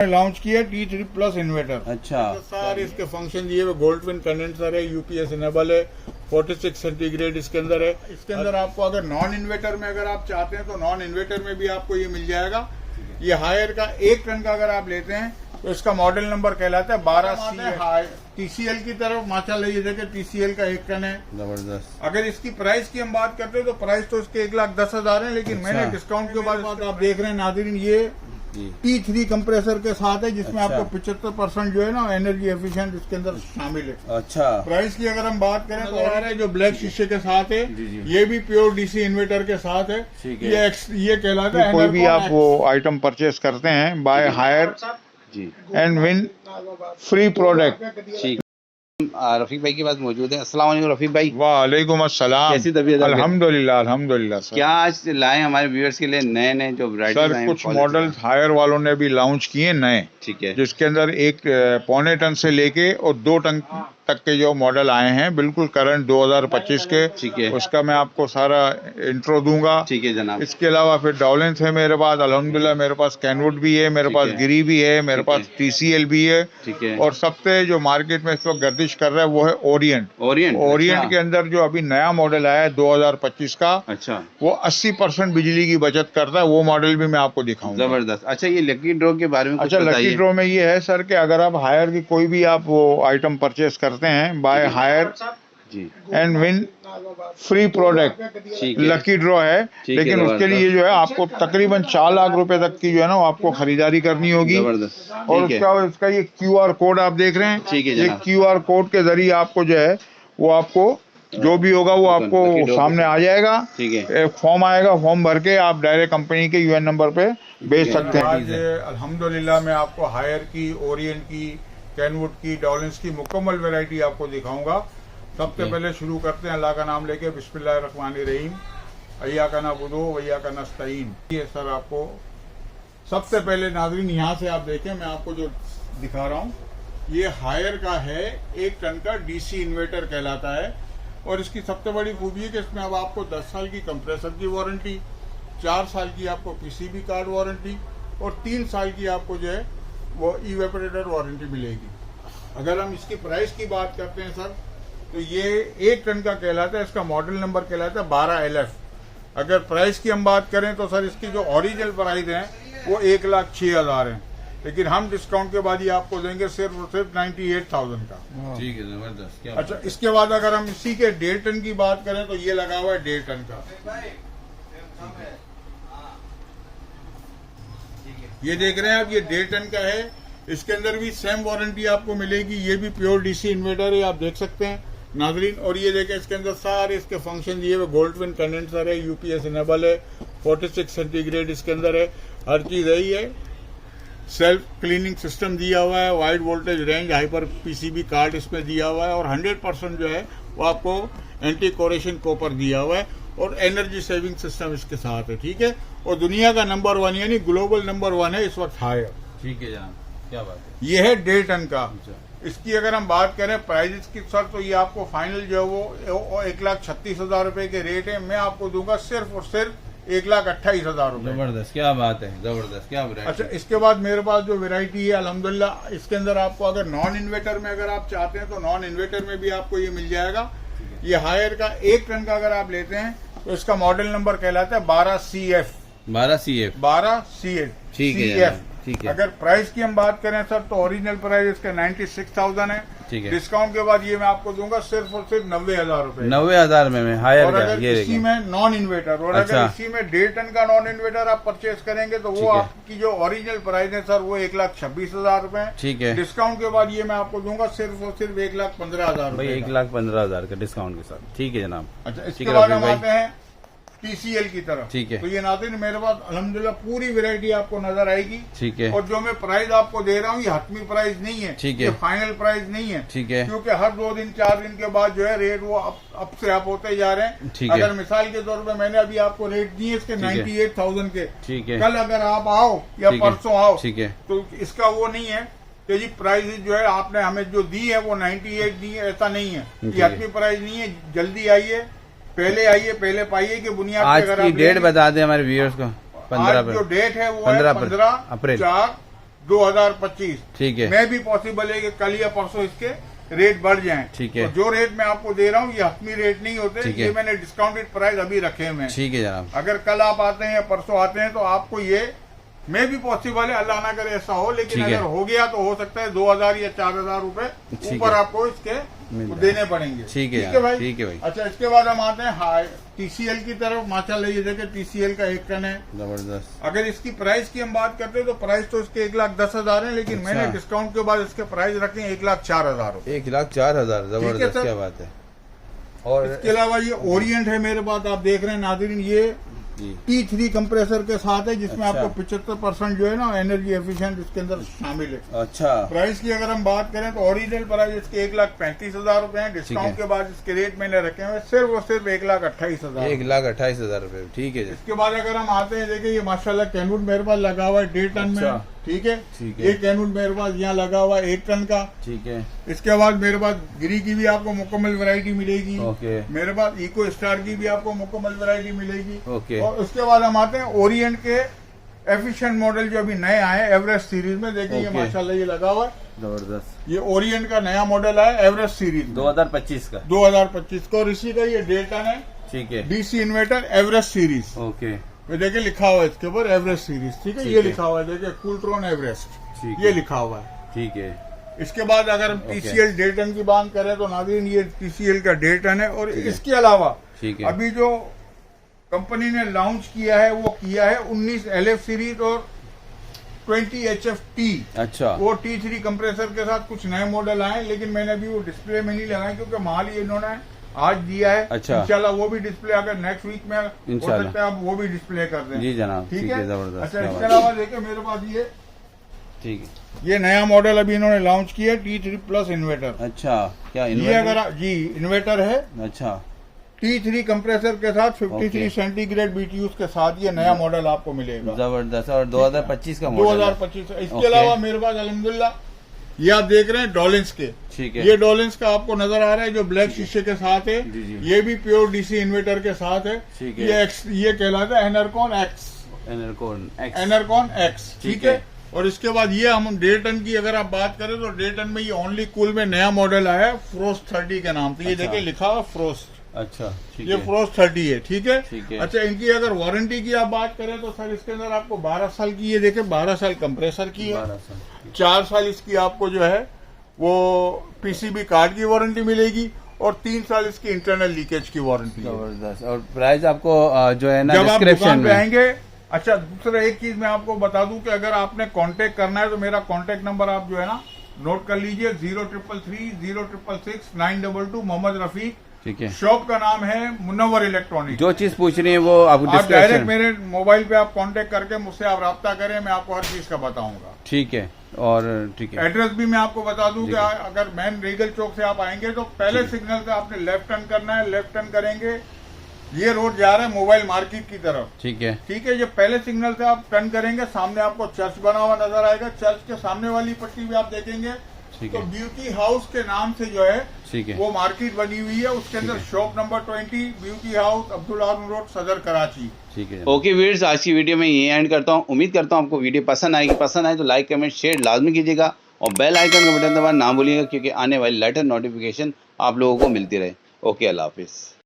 Launch किया T3 plus inverter. अच्छा, सारे इसके फंक्शन दिए हुए, गोल्ड विन कंडेंसर है, यूपीएस इनेबल है, 46 सेंटीग्रेड इसके अंदर है। इसके अंदर आपको अगर नॉन इन्वर्टर में अगर आप चाहते हैं तो नॉन इन्वर्टर में भी आपको ये मिल जाएगा। ये हायर का 1 टन का अगर आप लेते हैं तो इसका मॉडल नंबर कहलाता है 12C। टीसीएल की तरफ माशाल्लाह ये देखे, टीसीएल का 1 टन है, जबरदस्त। अगर इसकी प्राइस की हम बात करते हैं तो प्राइस तो इसके 1,10,000 है, लेकिन मैंने डिस्काउंट के बाद आप देख रहे हैं नाज़रीन, ये T3 कंप्रेसर के साथ है, जिसमें आपको 75% जो है ना एनर्जी एफिशिएंट इसके अंदर शामिल है। अच्छा, प्राइस की अगर हम बात करें तो आ रहा है जो ब्लैक शीशे के साथ है, ये भी प्योर डीसी इन्वर्टर के साथ है। ये कहलाता है, कोई भी आप वो आइटम परचेस करते हैं buy higher G and win free product. ठीक। रफीक भाई के पास मौजूद है। अस्सलाम वालेकुम रफीक भाई। वालेकुम अस्सलाम। कैसी तबीयत है? अल्हम्दुलिल्लाह अल्हम्दुलिल्लाह सर। क्या आज लाए हमारे व्यूअर्स के लिए नए नए जो वैरायटी सर कुछ मॉडल हायर वालों ने भी लॉन्च किए नए, ठीक है, जिसके अंदर 1 टन से लेके और 2 टन तक के जो मॉडल आए हैं बिल्कुल करंट 2025 के, ठीक है, उसका मैं आपको सारा इंट्रो दूंगा। ठीक है जनाब। इसके अलावा फिर डॉलेंस है मेरे पास, अल्हम्दुलिल्लाह मेरे पास कैनवुड भी है, मेरे पास गिरी भी है, मेरे पास टीसीएल भी है, ठीक है। और सबसे जो मार्केट में इस वक्त गर्दिश कर रहा है वो है ओरिएंट। अच्छा। के अंदर जो अभी नया मॉडल आया है 2025 का, अच्छा, वो 80% बिजली की बचत करता है, वो मॉडल भी मैं आपको दिखाऊंगा। जबरदस्त। अच्छा, ये लकी ड्रॉ के बारे में कुछ अच्छा, बताइए। लकी ड्रॉ में ये है सर कि अगर आप हायर की कोई भी आप वो आइटम परचेस करते हैं buy higher G and win free product, lucky draw है। लेकिन उसके लिए जो है आपको तकरीबन 4 लाख रुपए तक की जो है ना वो आपको खरीदारी करनी होगी। और इसका ये QR कोड आप देख रहे हैं, ये QR कोड के जरिए आपको जो है वो आपको जो भी होगा वो आपको सामने आ जाएगा। ठीक है, एक फॉर्म आएगा, फॉर्म भर के आप डायरेक्ट कंपनी के UN नंबर पे भेज सकते हैं। आज अल्हम्दुलिल्लाह मैं आपको हायर की, ओरिएंट की, कैनवुड की, डॉलेंस की मुकम्मल वैरायटी आपको दिखाऊंगा। सबसे पहले शुरू करते हैं अल्लाह का नाम लेके, बिस्मिल्लाहिर्रहमानिर्रहीम, अय्या का नअबुदु व इय्या का नस्तईन। ये सर आपको सबसे पहले नाज़रीन यहाँ से आप देखें, मैं आपको जो दिखा रहा हूँ ये हायर का है, 1 टन का डीसी इन्वर्टर कहलाता है। और इसकी सबसे बड़ी खूबी है कि इसमें अब आपको 10 साल की कंप्रेसर की वारंटी, 4 साल की आपको पीसीबी कार्ड वारंटी और 3 साल की आपको जो है वो इवेपोरेटर वारंटी मिलेगी। अगर हम इसकी प्राइस की बात करते हैं सर, तो ये 1 टन का कहलाता है, इसका मॉडल नंबर कहलाता है 12LF। अगर प्राइस की हम बात करें तो सर इसकी जो ओरिजिनल प्राइस है वो 1,06,000 है, लेकिन हम डिस्काउंट के बाद ये आपको देंगे सिर्फ और सिर्फ 98,000 का। ठीक है, जबरदस्त। अच्छा, इसके बाद अगर हम इसी के 1.5 टन की बात करें तो ये लगा हुआ है 1.5 टन का। ये देख रहे हैं आप, ये 1.5 टन का है, इसके अंदर भी सेम वारंटी आपको मिलेगी। ये भी प्योर डीसी इन्वर्टर है, आप देख सकते हैं नाजरीन। और ये देखें इसके अंदर सारे इसके फंक्शन दिए हुए, गोल्ड विन कंडेंसर है, यूपीएस इनेबल है, 46 सेंटीग्रेड इसके अंदर है, हर चीज है। ये सेल्फ क्लीनिंग सिस्टम दिया हुआ है, wide voltage range, hyper PCB card इसमें दिया हुआ है, और 100% जो है वो आपको एंटी कोरेशन कॉपर दिया हुआ है, और एनर्जी सेविंग सिस्टम इसके साथ है। ठीक है, और दुनिया का नंबर 1 यानी ग्लोबल नंबर 1 है इस वक्त हायर। ठीक है जनाब, क्या बात है। ये है 1.5 टन का। इसकी अगर हम बात करें प्राइजेस की सर, तो ये आपको फाइनल जो है वो 1,36,000 रुपए के रेट है। मैं आपको दूंगा सिर्फ और सिर्फ 1,28,000 रुपए। जबरदस्त, क्या बात है, जबरदस्त, क्या वैरायटी। अच्छा, इसके बाद मेरे पास जो वैरायटी है अल्हम्दुलिल्लाह, इसके अंदर आपको अगर नॉन इन्वर्टर में अगर आप चाहते हैं तो नॉन इन्वर्टर में भी आपको ये मिल जाएगा। ये हायर का 1 टन का अगर आप लेते हैं तो इसका मॉडल नंबर कहलाता है 12CF। 12CF, ठीक है, ठीक है। अगर प्राइस की हम बात करें सर, तो ओरिजिनल प्राइस इसका 96,000 है। ठीक है, डिस्काउंट के बाद ये मैं आपको दूंगा सिर्फ और सिर्फ 90,000 रुपए। 90,000 में हायर और का। अगर ये इसी में नॉन इन्वर्टर, और अगर इसी में 1.5 टन का नॉन इन्वर्टर आप परचेज करेंगे तो वो आपकी जो ओरिजिनल प्राइस है सर वो 1,26,000 रुपए। ठीक है, डिस्काउंट के बाद ये मैं आपको दूंगा सिर्फ और सिर्फ 1,15,000 रुपए। 1,15,000 का डिस्काउंट के साथ। ठीक है जनाब। अच्छा, इसके बाद हम आते हैं TCL की तरफ। ठीक है, तो ये नाज़रीन मेरे पास अल्हम्दुलिल्लाह पूरी वैरायटी आपको नजर आएगी। ठीक है, और जो मैं प्राइस आपको दे रहा हूँ ये हतमी प्राइस नहीं है, ठीक है, ये फाइनल प्राइस नहीं है। ठीक है, क्योंकि हर 2 दिन 4 दिन के बाद जो है रेट वो अप से अप होते जा रहे हैं। ठीक है। अगर मिसाल के तौर पे मैंने अभी आपको रेट दिए इसके 98,000 के, ठीक है, कल अगर आप आओ या परसों आओ, ठीक है, तो इसका वो नहीं है कि जी प्राइस जो है आपने हमें जो दी है वो 98 दी है, ऐसा नहीं है। ये हतमी प्राइस नहीं है। जल्दी आइए, पहले आइए, पहले पाइए कि बुनियाद आज की डेट बता दें हमारे व्यूअर्स को। 15 जो डेट है वो 15 15 अप्रैल 2025। ठीक है। मैं भी पॉसिबल है कि कल या परसों इसके रेट बढ़ जाएं। ठीक है। तो जो रेट मैं आपको दे रहा हूँ ये हतमी रेट नहीं होते, ठीक है। ये मैंने डिस्काउंटेड प्राइस अभी रखे हुए हैं। ठीक है जनाब। अगर कल आप आते हैं या परसों आते हैं तो आपको ये मैं भी पॉसिबल है, अल्लाह ना करे ऐसा हो, लेकिन ठीक है। अगर हो गया तो हो सकता है 2000 या 4000 रुपए ठीक ऊपर है। आपको इसके मिल देने पड़ेंगे। ठीक है भाई, ठीक है भाई। अच्छा, इसके बाद हम आते हैं TCL की तरफ। माशाल्लाह ये देखे TCL का 1 टन है, जबरदस्त। अगर इसकी प्राइस की हम बात करते हैं तो प्राइस तो इसके 1,10,000 है, लेकिन अच्छा। मैंने डिस्काउंट के बाद इसके प्राइस रखे हैं 1,04,000 रुपए। 1,04,000 जबरदस्त, सर। क्या बात है। और इसके अलावा ये ओरिएंट है मेरे पास, आप देख रहे हैं नाज़रीन, ये जी। T3 कंप्रेसर के साथ है, जिसमें अच्छा। आपको 75% जो है ना एनर्जी एफिशिएंट इसके अंदर शामिल है। अच्छा। प्राइस की अगर हम बात करें तो ओरिजिनल प्राइस इसके 1,35,000 रुपए है, डिस्काउंट के बाद इसके रेट मैंने रखे हुए सिर्फ और सिर्फ 1,28,000। 1,28,000 रुपए। ठीक है जी। इसके बाद अगर हम आते हैं, देखिए ये माशाल्लाह कैनवुड मेरे पास लगा हुआ है 1.5 टन अच्छा। में। ठीक है, ठीक है। ये कैनवुड मेरे पास यहाँ लगा हुआ है 1 टन का। ठीक है। इसके बाद मेरे पास गिरी की भी आपको मुकम्मल वैरायटी मिलेगी। ओके। मेरे पास इको स्टार की भी आपको मुकम्मल वैरायटी मिलेगी। ओके। और उसके बाद हम आते हैं ओरिएंट के एफिशिएंट मॉडल जो अभी नए आए एवरेस्ट सीरीज में। देखिए ये ओके। माशाल्लाह ये लगा हुआ है, जबरदस्त। ये ओरिएंट का नया मॉडल आया एवरेस्ट सीरीज में 2025 का। 2025 का। और इसी का ये 1.5 टन है ठीक है। DC inverter Everest series. Okay. ये देखिए लिखा हुआ है इसके ऊपर एवरेस्ट सीरीज। ठीक है, ठीक ये है। लिखा हुआ है, देखिए कूलट्रॉन एवरेस्ट, ठीक ये है। लिखा हुआ है। ठीक है। इसके बाद अगर हम ओके। TCL 1.5 टन की बात करें तो नाज़रीन ये TCL का 1.5 टन है। और ठीक है। इसके अलावा ठीक है। अभी जो कंपनी ने लॉन्च किया है वो किया है 19 LF सीरीज और 20 HFT। अच्छा। वो T3 कंप्रेसर के साथ कुछ नए मॉडल आए, लेकिन मैंने अभी वो डिस्प्ले में नहीं लगाए क्योंकि माल ही इन्होंने आज दिया है। अच्छा। इंशाल्लाह वो भी डिस्प्ले अगर नेक्स्ट वीक में हो इंशाल्लाह। सकता है आप वो भी डिस्प्ले कर दें। जी जनाब। ठीक है, जबरदस्त। अच्छा, क्या इसके बात अलावा देखिए मेरे पास ठीक है। ये नया मॉडल अभी इन्होंने लॉन्च किया है T3 प्लस इन्वर्टर। अच्छा, क्या ये इन्वर्टर? अगर जी इन्वर्टर है अच्छा। T3 कंप्रेसर के साथ 53 ओके। सेंटीग्रेड BTUs के साथ ये नया मॉडल आपको मिलेगा जबरदस्त। और 2025 का मॉडल है। 2025। इसके ओके। अलावा मेरे पास अल्हम्दुलिल्लाह ये आप देख रहे हैं डॉलेंस के। ठीक है। ये डॉलेंस का आपको नजर आ रहा है जो ब्लैक शीशे के साथ है। जी, जी। ये भी प्योर DC इन्वर्टर के साथ है। ठीक है। ये कहलाता है एनरकॉन X। Enercon X। ठीक ठीक है। है। और इसके बाद ये हम 1.5 टन की अगर आप बात करें तो 1.5 टन में ये ओनली कूल में नया मॉडल आया है फ्रोस्ट 30 के नाम से। ये अच्छा। देखिए लिखा हुआ फ्रोस्ट, अच्छा। ठीक ये है। फ्रोस्ट 30 है। ठीक है। ठीक है। अच्छा, इनकी अगर वारंटी की आप बात करें तो सर इसके अंदर आपको 12 साल की, ये देखे 12 साल कंप्रेसर की है, 12 साल। 4 साल इसकी आपको जो है वो PCB कार्ड की वारंटी मिलेगी और 3 साल इसकी इंटरनल लीकेज की वारंटी है। जबरदस्त। और प्राइस आपको जो है ना जब आप डिस्क्रिप्शन दुकान पे में। आएंगे। अच्छा, दूसरा एक चीज मैं आपको बता दूं कि अगर आपने कांटेक्ट करना है तो मेरा कांटेक्ट नंबर आप जो है ना नोट कर लीजिए 0333 922 मोहम्मद रफीक। ठीक है। शॉप का नाम है मुनव्वर इलेक्ट्रॉनिक। जो चीज पूछ रही है वो आपको आप डायरेक्ट डिस्क्रिप्शन। मेरे मोबाइल पे आप कांटेक्ट करके मुझसे आप राब्ता करें, मैं आपको हर चीज का बताऊंगा। ठीक है। और ठीक है। एड्रेस भी मैं आपको बता दूं जी। कि अगर मेन रीगल चौक से आप आएंगे तो पहले सिग्नल से आपने लेफ्ट टर्न करना है। लेफ्ट टर्न करेंगे, ये रोड जा रहा है मोबाइल मार्केट की तरफ। ठीक है। ठीक है, ये पहले सिग्नल से आप टर्न करेंगे, सामने आपको चर्च बना हुआ नजर आएगा। चर्च के सामने वाली पट्टी भी आप देखेंगे ठीक तो है। ब्यूटी हाउस के नाम से जो है ठीक है। वो मार्केट बनी हुई है। उसके अंदर ठीक है। Shop number 20 beauty house Abdul Azam road Saddar Karachi. ठीक है। ओके व्यूअर्स, आज की वीडियो में ये एंड करता हूँ। उम्मीद करता हूँ आपको वीडियो पसंद आएगी। पसंद आए तो लाइक कमेंट शेयर लाजमी कीजिएगा और बेल आइकन का बटन दबाना ना भूलिएगा, क्योंकि आने वाली लेटेस्ट नोटिफिकेशन आप लोगों को मिलती रहे। ओके, अल्लाह हाफिज़।